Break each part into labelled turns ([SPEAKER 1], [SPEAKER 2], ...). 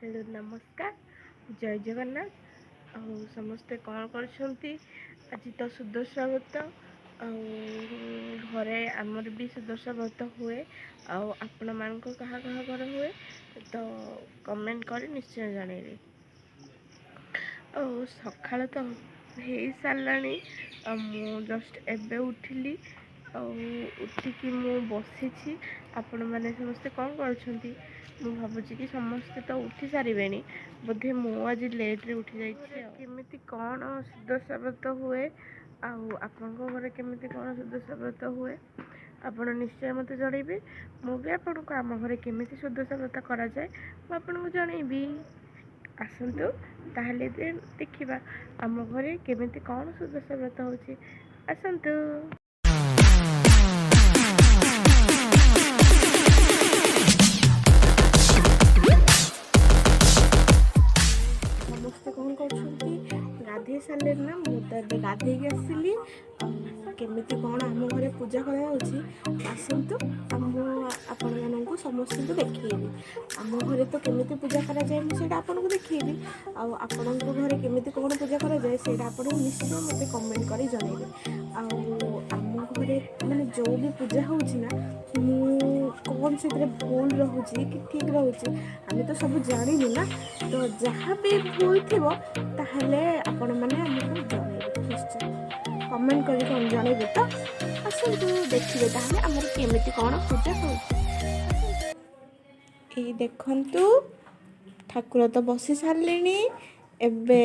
[SPEAKER 1] Hello नमस्कार जय जगन्नाथ ଆଉ ସମସ୍ତେ କ'ଣ କରୁଛନ୍ତି। ଆଜି ତ ସୁଦଶା ବ୍ରତ ଆଉ ଘରେ ଆମର ବି ସୁଦଶା ବ୍ରତ ହୁଏ। ଆଉ ଆପଣମାନଙ୍କ କାହା କାହା ଘର ହୁଏ ତ କମେଣ୍ଟ କରି ନିଶ୍ଚୟ ଜଣେଇବେ। ଆଉ ସକାଳ ତ ହେଇସାରିଲାଣି ଆଉ ମୁଁ ଜଷ୍ଟ ଏବେ ଉଠିଲି। ଆଉ ଉଠିକି ମୁଁ ବସିଛି। ଆପଣମାନେ ସମସ୍ତେ କ'ଣ କରୁଛନ୍ତି? ମୁଁ ଭାବୁଛି କି ସମସ୍ତେ ତ ଉଠି ସାରିବେଣି, ବୋଧେ ମୁଁ ଆଜି ଲେଟ୍ରେ ଉଠି ଯାଇଛି। କେମିତି କ'ଣ ସୁଦଶା ବ୍ରତ ହୁଏ ଆଉ ଆପଣଙ୍କ ଘରେ କେମିତି କ'ଣ ସୁଦଶା ବ୍ରତ ହୁଏ ଆପଣ ନିଶ୍ଚୟ ମୋତେ ଜଣେଇବେ। ମୁଁ ବି ଆପଣଙ୍କୁ ଆମ ଘରେ କେମିତି ସୁଦଶା ବ୍ରତ କରାଯାଏ ମୁଁ ଆପଣଙ୍କୁ ଜଣେଇବି। ଆସନ୍ତୁ ତାହେଲେ ଦେଖିବା ଆମ ଘରେ କେମିତି କ'ଣ ସୁଦଶା ବ୍ରତ ହେଉଛି। ଆସନ୍ତୁ। ସମସ୍ତେ କ'ଣ କରୁଛନ୍ତି? ଗାଧେଇ ସାରିଲେଣି ନା? ମୁଁ ତ ଏବେ ଗାଧେଇକି ଆସିଲି। ଆଉ କେମିତି କ'ଣ ଆମ ଘରେ ପୂଜା କରାଯାଉଛି ଆସନ୍ତୁ ମୁଁ ଆପଣମାନଙ୍କୁ ସମସ୍ତଙ୍କୁ ଦେଖେଇବି। ଆମ ଘରେ ତ କେମିତି ପୂଜା କରାଯାଏ ମୁଁ ସେଇଟା ଆପଣଙ୍କୁ ଦେଖେଇବି। ଆଉ ଆପଣଙ୍କ ଘରେ କେମିତି କ'ଣ ପୂଜା କରାଯାଏ ସେଇଟା ଆପଣଙ୍କୁ ନିଶ୍ଚୟ ମୋତେ କମେଣ୍ଟ କରି ଜଣେଇବେ। ଆଉ ଆମ ଘରେ ମାନେ ଯେଉଁ ବି ପୂଜା ହେଉଛି ନା, ମୁଁ କ'ଣ ସେଥିରେ ଭୁଲ ରହୁଛି କି ଠିକ୍ ରହୁଛି ଆମେ ତ ସବୁ ଜାଣିନୁ ନା। ତ ଯାହା ବି ଭୁଲ ଥିବ ତାହେଲେ ଆପଣମାନେ ଆମକୁ ଜଣେଇବେ, ନିଶ୍ଚୟ କମେଣ୍ଟ କରି ଜଣେଇବେ। ତ ଆସନ୍ତୁ ଦେଖିବେ ତାହେଲେ ଆମର କେମିତି କ'ଣ ପୂଜା ହେଉଛି। ଏଇ ଦେଖନ୍ତୁ ଠାକୁର ତ ବସି ସାରିଲେଣି। ଏବେ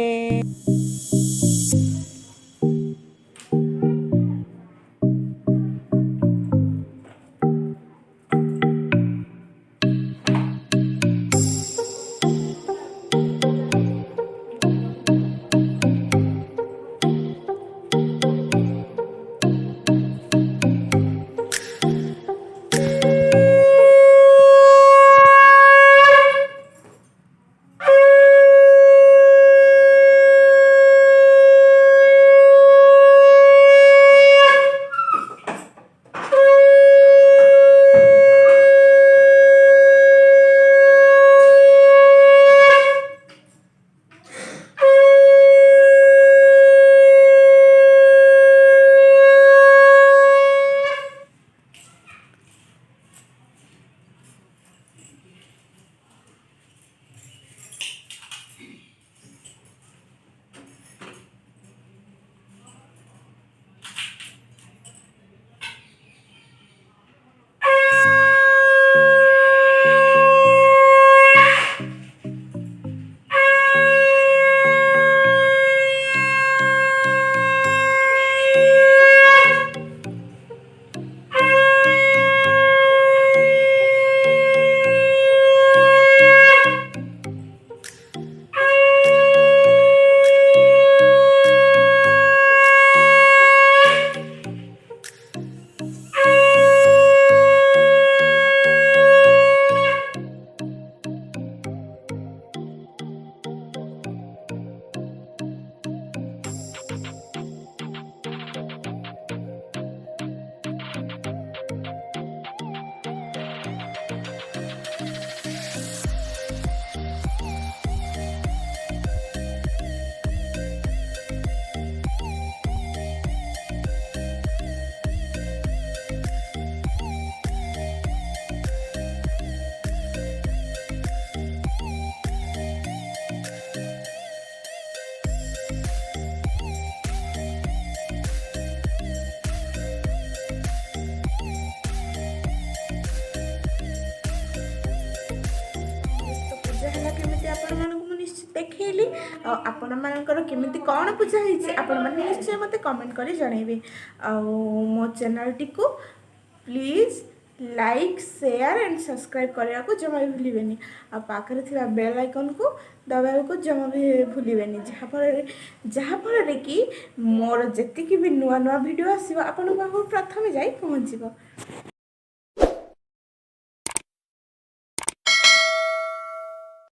[SPEAKER 1] ଆପଣମାନଙ୍କୁ ମୁଁ ନିଶ୍ଚିତ ଦେଖେଇଲି। ଆଉ ଆପଣମାନଙ୍କର କେମିତି କ'ଣ ପୂଜା ହେଇଛି ଆପଣମାନେ ନିଶ୍ଚୟ ମୋତେ କମେଣ୍ଟ କରି ଜଣେଇବେ। ଆଉ ମୋ ଚ୍ୟାନେଲଟିକୁ please like share and subscribe କରିବାକୁ ଜମା ବି ଭୁଲିବେନି। ଆଉ ପାଖରେ ଥିବା ବେଲ୍ ଆଇକନ୍କୁ ଦବାବାକୁ ଜମା ବି ଭୁଲିବେନି, ଯାହାଫଳରେ କି ମୋର ଯେତିକି ବି ନୂଆ ନୂଆ ଭିଡ଼ିଓ ଆସିବ ଆପଣଙ୍କ ପାଖକୁ ପ୍ରଥମେ ଯାଇ ପହଞ୍ଚିବ।